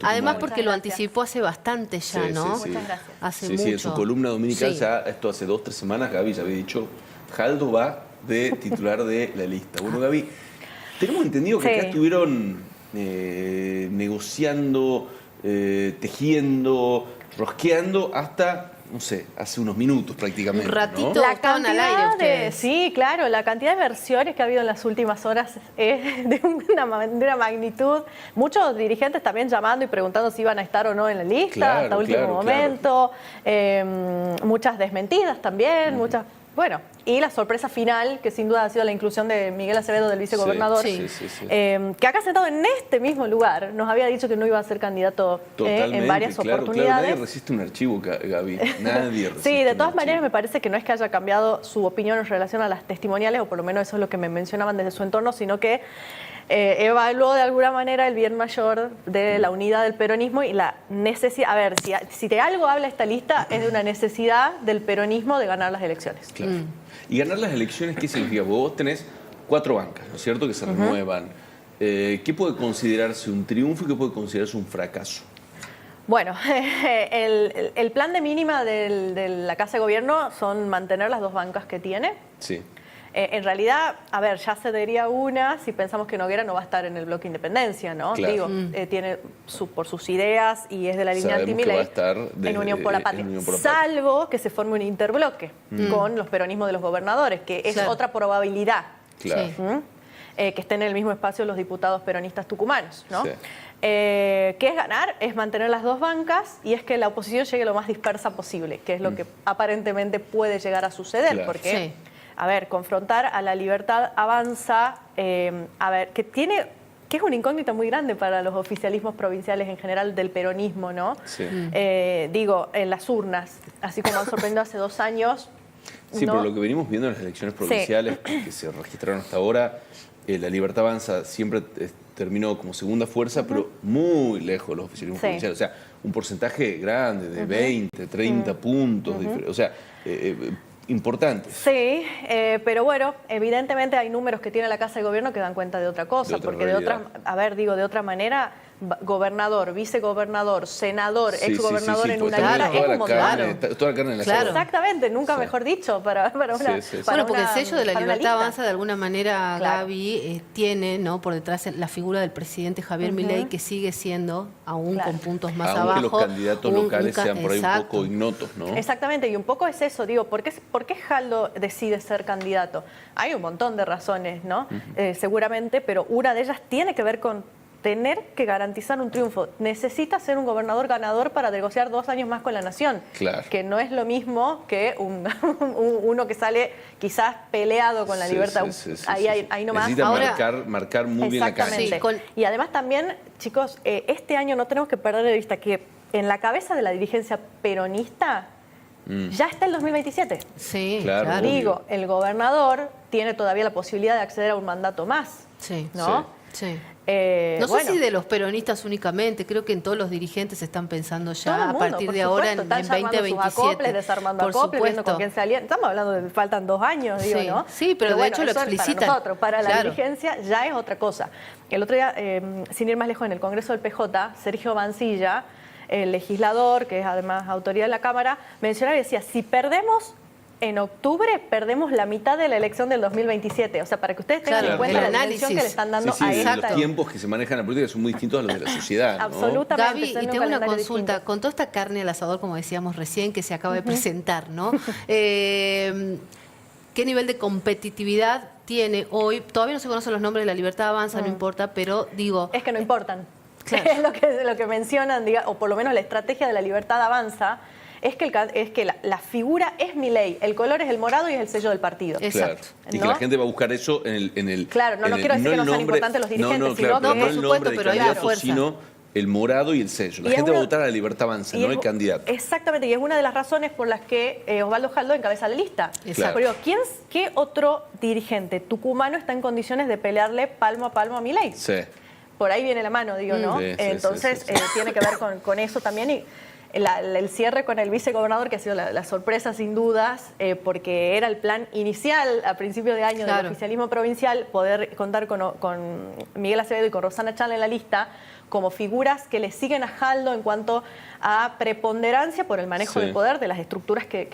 Además porque lo anticipó hace bastante ya, ¿no? Muchas gracias. Hace Sí, mucho. en su columna dominical ya, esto hace 2 o 3 semanas, Gaby ya había dicho, Jaldo va de titular de la lista. Bueno, Gaby, tenemos entendido que acá estuvieron negociando, tejiendo, rosqueando hasta, no sé, hace unos minutos prácticamente. Un ratito, ¿no? estaban al aire ustedes. Sí, claro, la cantidad de versiones que ha habido en las últimas horas es de una magnitud. Muchos dirigentes también llamando y preguntando si iban a estar o no en la lista hasta último momento. Muchas desmentidas también, muchas... Bueno, y la sorpresa final, que sin duda ha sido la inclusión de Miguel Acevedo, del vicegobernador, que acá sentado en este mismo lugar nos había dicho que no iba a ser candidato en varias oportunidades. Claro, nadie resiste un archivo, Gaby, nadie resiste. Sí, de todas maneras me parece que no es que haya cambiado su opinión en relación a las testimoniales, o por lo menos eso es lo que me mencionaban desde su entorno, sino que evaluó de alguna manera el bien mayor de la unidad del peronismo y la necesidad, a ver, si de algo habla esta lista es de una necesidad del peronismo de ganar las elecciones. Claro. Y ganar las elecciones, ¿qué significa? Vos tenés 4 bancas, ¿no es cierto?, que se renuevan. ¿Qué puede considerarse un triunfo y qué puede considerarse un fracaso? Bueno, el plan de mínima de la Casa de Gobierno son mantener las 2 bancas que tiene. Sí. En realidad, a ver, ya cedería una si pensamos que Noguera no va a estar en el bloque Independencia, ¿no? Claro. Digo, tiene por sus ideas y es de la línea anti-Milei en Unión por la Patria. Salvo que se forme un interbloque con los peronismos de los gobernadores, que es otra probabilidad. Claro. Que estén en el mismo espacio los diputados peronistas tucumanos, ¿no? Sí. ¿Qué es ganar? Es mantener las 2 bancas y es que la oposición llegue lo más dispersa posible, que es lo que aparentemente puede llegar a suceder, porque... A ver, confrontar a la Libertad Avanza, a ver, que es una incógnita muy grande para los oficialismos provinciales en general del peronismo, ¿no? Sí. Digo, en las urnas, así como han sorprendido hace 2 años. Sí, ¿no? pero lo que venimos viendo en las elecciones provinciales que se registraron hasta ahora, la Libertad Avanza siempre terminó como segunda fuerza, pero muy lejos de los oficialismos provinciales. O sea, un porcentaje grande de 20, 30 puntos, o sea... importantes. Sí, pero bueno, evidentemente hay números que tiene la Casa de Gobierno que dan cuenta de otra cosa, porque de otra manera, gobernador, vicegobernador, senador, exgobernador en una lista es un montón. Toda la carne en la sopa. Exactamente, nunca mejor dicho para una... Bueno, porque el sello de la Libertad Avanza, de alguna manera, Gaby, tiene, ¿no?, por detrás la figura del presidente Javier Milei, que sigue siendo, aún con puntos más abajo... Aunque los candidatos locales sean por ahí un poco ignotos, ¿no? Exactamente, y un poco es eso, digo, ¿por qué Jaldo decide ser candidato? Hay un montón de razones, ¿no? Seguramente, pero una de ellas tiene que ver con tener que garantizar un triunfo. Necesita ser un gobernador ganador para negociar 2 años más con la nación. Claro. Que no es lo mismo que uno que sale quizás peleado con la libertad. Ahí nomás. Necesita marcar muy bien la cancha. Y además también, chicos, este año no tenemos que perder de vista que en la cabeza de la dirigencia peronista ya está el 2027. Sí, claro. Digo, el gobernador tiene todavía la posibilidad de acceder a un mandato más. Sí. ¿No? Sí. No sé si de los peronistas únicamente, creo que en todos los dirigentes están pensando ya a partir de ahora en 2027. Acoples, desarmando acoples, viendo con quién se alían. Estamos hablando de faltan 2 años, digo, ¿no? Sí, pero de hecho lo explicitan. Para nosotros, para la dirigencia, ya es otra cosa. El otro día, sin ir más lejos, en el Congreso del PJ, Sergio Mancilla, el legislador, que es además autoridad de la Cámara, mencionaba y decía, si perdemos en octubre, perdemos la mitad de la elección del 2027. O sea, para que ustedes tengan en cuenta la atención que le están dando a esta. Los tiempos que se manejan en la política son muy distintos a los de la sociedad, ¿no? Absolutamente. Gaby, y tengo una consulta. Distinto. Con toda esta carne al asador, como decíamos recién, que se acaba de presentar, ¿no? ¿Qué nivel de competitividad tiene hoy? Todavía no se conocen los nombres de la Libertad Avanza, no importa, pero digo... Es que no importan. Claro. Es lo que mencionan, o por lo menos la estrategia de la Libertad Avanza, es que la figura es Milei, el color es el morado y es el sello del partido. Exacto. Claro. Y que la gente va a buscar eso en el Claro, no quiero decir que no sean importantes los dirigentes, sino que por supuesto, pero hay fuerza. Sino el morado y el sello. La gente va a votar a la Libertad Avanza, no el candidato. Exactamente, y es una de las razones por las que Osvaldo Jaldo encabeza la lista. Claro. Pero ¿qué otro dirigente tucumano está en condiciones de pelearle palmo a palmo a Milei? Sí. Por ahí viene la mano, digo, ¿no? Entonces, tiene que ver con eso también. Y el cierre con el vicegobernador, que ha sido la sorpresa sin dudas, porque era el plan inicial a principio de año del oficialismo provincial, poder contar con Miguel Acevedo y con Rosana Chala en la lista, como figuras que le siguen a Jaldo en cuanto a preponderancia por el manejo del poder de las estructuras que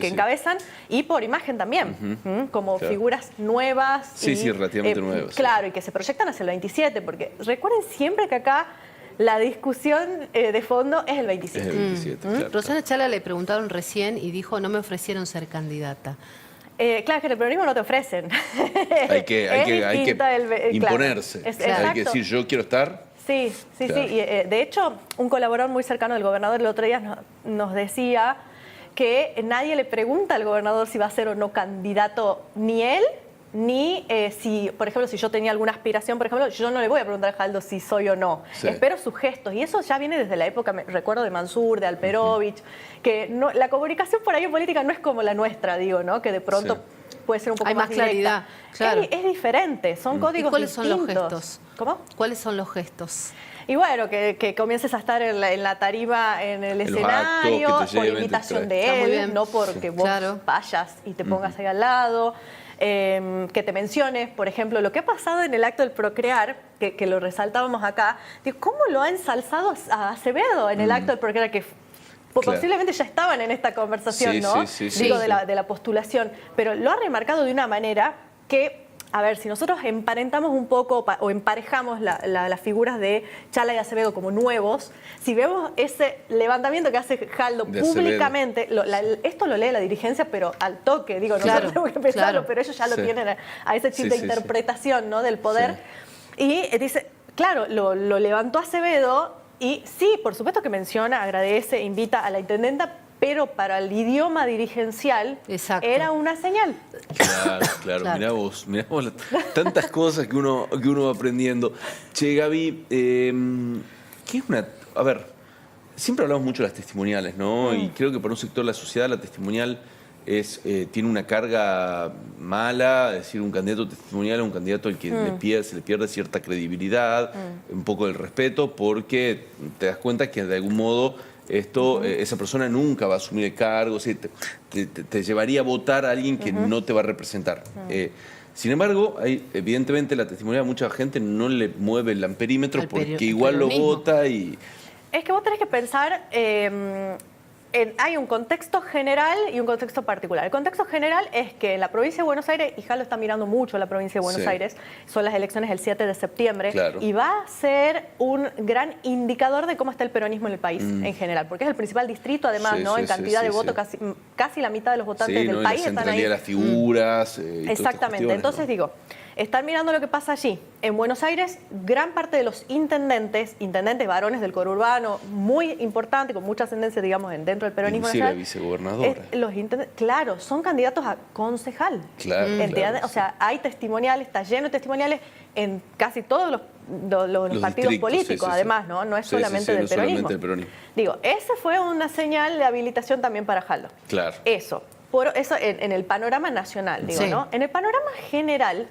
encabezan y por imagen también, como figuras nuevas. Sí, relativamente nuevas. Claro, y que se proyectan hacia el 27, porque recuerden siempre que acá la discusión de fondo es el 27. Es el 27, claro. Rosana Chala le preguntaron recién y dijo, no me ofrecieron ser candidata. Claro, que en el peronismo no te ofrecen. Hay que imponerse. Claro. Hay que decir, yo quiero estar. Sí. Y, de hecho, un colaborador muy cercano del gobernador el otro día nos decía que nadie le pregunta al gobernador si va a ser o no candidato, ni él, ni si, por ejemplo, si yo tenía alguna aspiración, por ejemplo, yo no le voy a preguntar a Jaldo si soy o no. Sí. Espero sus gestos. Y eso ya viene desde la época, recuerdo, de Mansur, de Alperovich, que no, la comunicación por ahí en política no es como la nuestra, digo, ¿no? Que de pronto puede ser un poco hay más claridad. Claro. Es diferente, son códigos distintos. ¿Cuáles son los gestos? ¿Cómo? ¿Cuáles son los gestos? Y bueno, que comiences a estar en la tarima, en el escenario, por invitación de él, no porque vos vayas y te pongas ahí al lado. Que te menciones, por ejemplo, lo que ha pasado en el acto del Procrear, que lo resaltábamos acá, digo, ¿cómo lo ha ensalzado a Acevedo en el acto del Procrear? Que posiblemente ya estaban en esta conversación, ¿no? Digo, de la postulación, pero lo ha remarcado de una manera que, a ver, si nosotros emparentamos un poco o emparejamos las figuras de Chala y Acevedo como nuevos, si vemos ese levantamiento que hace Jaldo públicamente, esto lo lee la dirigencia, pero al toque, digo, nosotros tenemos que pensarlo, pero ellos ya lo tienen a ese chip de interpretación, ¿no? Del poder. Y dice, claro, lo levantó Acevedo y sí, por supuesto que menciona, agradece, invita a la intendenta, pero para el idioma dirigencial era una señal. Claro. Mirá vos tantas cosas que uno va aprendiendo. Che, Gaby, ¿qué es una...? A ver, siempre hablamos mucho de las testimoniales, ¿no? Y creo que para un sector de la sociedad la testimonial tiene una carga mala, es decir, un candidato testimonial es un candidato al que se le pierde cierta credibilidad, un poco del respeto, porque te das cuenta que de algún modo esa persona nunca va a asumir el cargo, o sea, te llevaría a votar a alguien que no te va a representar. Sin embargo, evidentemente la testimonial a mucha gente no le mueve el amperímetro porque igual lo vota y... Es que vos tenés que pensar... hay un contexto general y un contexto particular. El contexto general es que en la provincia de Buenos Aires, y Jaldo está mirando mucho la provincia de Buenos Aires, son las elecciones el 7 de septiembre, y va a ser un gran indicador de cómo está el peronismo en el país en general, porque es el principal distrito, además, ¿no? En cantidad de votos, casi la mitad de los votantes del país están ahí. De las figuras. Exactamente. Entonces, digo, están mirando lo que pasa allí. En Buenos Aires, gran parte de los intendentes varones del conurbano, muy importante, con mucha ascendencia, digamos, dentro del peronismo nacional. La vicegobernadora. Claro, son candidatos a concejal. Claro. O sea, hay testimoniales, está lleno de testimoniales en casi todos los partidos políticos, además, ¿no? No es solamente del peronismo. Digo, esa fue una señal de habilitación también para Jaldo. Claro. Eso en el panorama nacional, digo, ¿no? En el panorama general,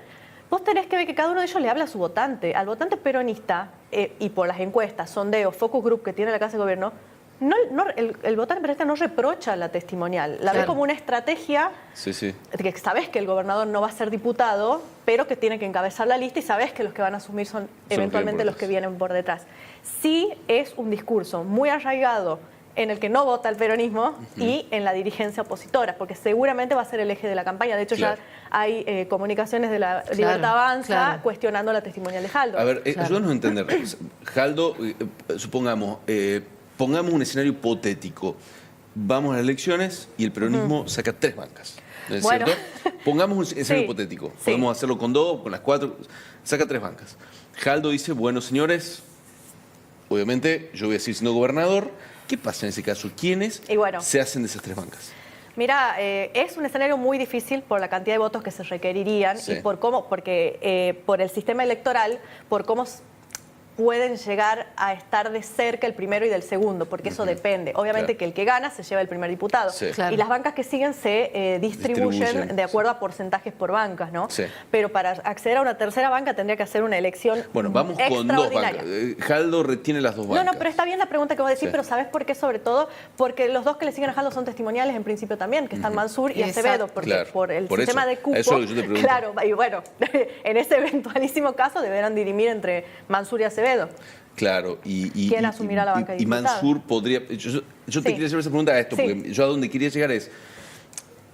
vos tenés que ver que cada uno de ellos le habla a su votante. Al votante peronista, y por las encuestas, sondeos, focus group que tiene la Casa de Gobierno, el votante peronista no reprocha la testimonial. La ve como una estrategia de que sabés que el gobernador no va a ser diputado, pero que tiene que encabezar la lista y sabés que los que van a asumir son eventualmente los que vienen por detrás. Sí es un discurso muy arraigado en el que no vota el peronismo y en la dirigencia opositora, porque seguramente va a ser el eje de la campaña. De hecho, ya hay comunicaciones de la Libertad Avanza cuestionando la testimonial de Jaldo. A ver, ayúdanos a entender. Jaldo, supongamos, pongamos un escenario hipotético. Vamos a las elecciones y el peronismo saca 3 bancas. ¿No es cierto? Pongamos un escenario hipotético. Podemos hacerlo con 2, con las 4. Saca 3 bancas. Jaldo dice, bueno, señores, obviamente yo voy a seguir siendo gobernador. ¿Qué pasa en ese caso? ¿Quiénes se hacen de esas 3 bancas? Mira, es un escenario muy difícil por la cantidad de votos que se requerirían y por cómo, porque por el sistema electoral, por cómo pueden llegar a estar de cerca el primero y del segundo, porque eso depende. Obviamente que el que gana se lleva el primer diputado. Y las bancas que siguen se distribuyen de acuerdo a porcentajes por bancas, ¿no? Pero para acceder a una tercera banca tendría que hacer una elección vamos con 2 bancas. Jaldo retiene las 2 bancas. No, pero está bien la pregunta que vos decís, pero ¿sabés por qué? Sobre todo porque los 2 que le siguen a Jaldo son testimoniales en principio también, que están Mansur y Acevedo, porque por el sistema de cupo. Eso es lo que yo te pregunto. Claro, y bueno, en ese eventualísimo caso deberán dirimir entre Mansur y Acevedo. Claro. ¿Quién asumirá la banca de diputados? Y Mansur podría... Yo te quería hacer esa pregunta a esto, porque yo a donde quería llegar es...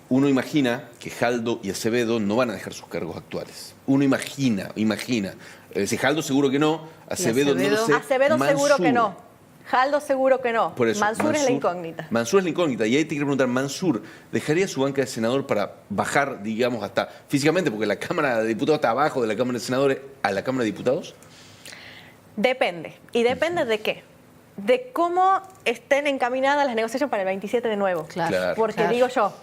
Uno imagina que Jaldo y Acevedo no van a dejar sus cargos actuales. Uno imagina. Si Jaldo seguro que no, Acevedo no lo sé. Acevedo seguro que no. Jaldo seguro que no. Por eso, Mansur es la incógnita. Mansur es la incógnita. Y ahí te quiero preguntar, ¿Mansur dejaría su banca de senador para bajar, digamos, hasta físicamente, porque la Cámara de Diputados está abajo de la Cámara de Senadores, a la Cámara de Diputados? Depende. ¿Y depende de qué? De cómo estén encaminadas las negociaciones para el 27 de nuevo. Claro. Porque digo yo,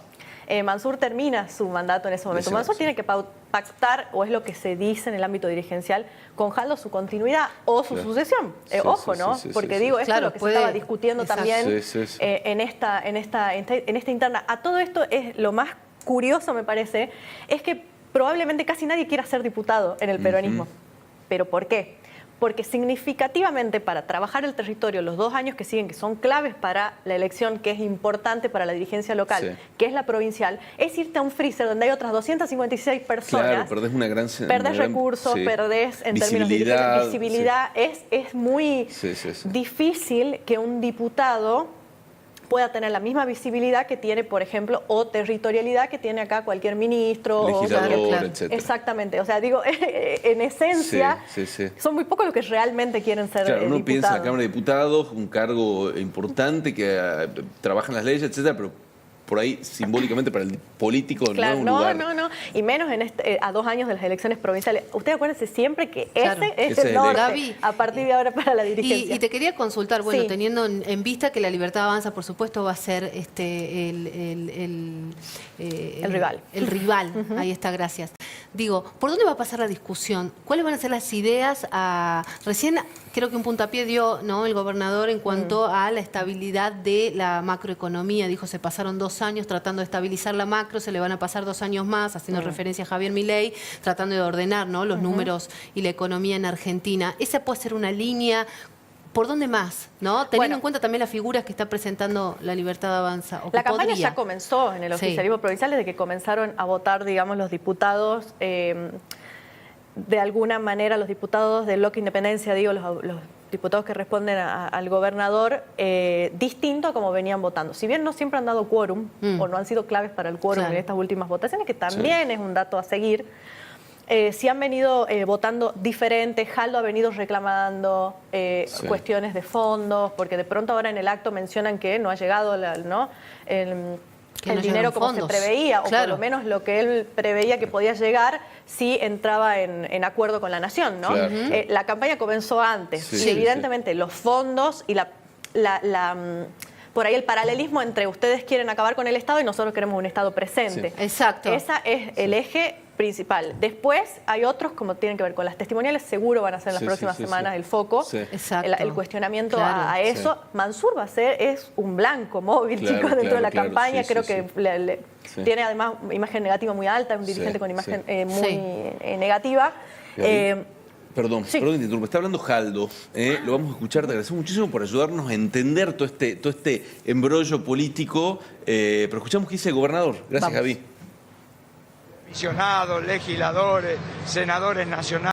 Mansur termina su mandato en ese momento. Mansur tiene que pactar, o es lo que se dice en el ámbito dirigencial, con Jaldo su continuidad o su sucesión. Ojo, ¿no? Porque digo, esto es lo que se estaba discutiendo también en esta interna. A todo esto es lo más curioso, me parece, es que probablemente casi nadie quiera ser diputado en el peronismo. ¿Pero por qué? Porque significativamente para trabajar el territorio los 2 años que siguen, que son claves para la elección, que es importante para la dirigencia local, que es la provincial, es irte a un freezer donde hay otras 256 personas. Claro, perdés recursos, perdés en términos de visibilidad. Es muy difícil que un diputado pueda tener la misma visibilidad que tiene, por ejemplo, o territorialidad que tiene acá cualquier ministro. Legislador, etcétera. Exactamente. O sea, digo, en esencia, son muy pocos los que realmente quieren ser uno diputados. piensa en la Cámara de Diputados, un cargo importante que trabaja en las leyes, etcétera, pero por ahí simbólicamente para el político no es un lugar. No. Y menos a 2 años de las elecciones provinciales. Ustedes acuérdense siempre que ese es el norte a partir de ahora para la dirigencia. Y te quería consultar, bueno, teniendo en vista que la Libertad Avanza, por supuesto, va a ser el rival. El rival, ahí está, gracias. Digo, ¿por dónde va a pasar la discusión? ¿Cuáles van a ser las ideas? Recién creo que un puntapié dio, ¿no?, el gobernador en cuanto a la estabilidad de la macroeconomía. Dijo, se pasaron 2 años tratando de estabilizar la macro, se le van a pasar 2 años más, haciendo referencia a Javier Milei, tratando de ordenar, ¿no?, los números y la economía en Argentina. ¿Esa puede ser una línea? ¿Por dónde más? ¿No? Teniendo en cuenta también las figuras que está presentando la Libertad Avanza. La campaña ya comenzó en el oficialismo provincial desde que comenzaron a votar, digamos, los diputados. De alguna manera, los diputados del bloque Independencia, digo, los diputados que responden al gobernador, distinto a como venían votando. Si bien no siempre han dado quórum, o no han sido claves para el quórum en estas últimas votaciones, que también es un dato a seguir, sí han venido votando diferente. Jaldo ha venido reclamando cuestiones de fondos, porque de pronto ahora en el acto mencionan que no ha llegado el dinero como se preveía, o por lo menos lo que él preveía que podía llegar si entraba en acuerdo con la nación, ¿no? La campaña comenzó antes y evidentemente los fondos y por ahí el paralelismo entre ustedes quieren acabar con el Estado y nosotros queremos un Estado presente. Exacto. Ese es el eje principal. Después hay otros, como tienen que ver con las testimoniales, seguro van a ser en las próximas semanas el foco, el cuestionamiento a eso. Mansur es un blanco móvil, chicos, dentro de la campaña. Creo que tiene además imagen negativa muy alta, es un dirigente con imagen muy negativa. Perdón, que te interrumpa. Está hablando Jaldo, lo vamos a escuchar. Te agradecemos muchísimo por ayudarnos a entender todo este embrollo político. Pero escuchamos qué dice el gobernador. Gracias, Javi. Visionados, legisladores, senadores nacionales.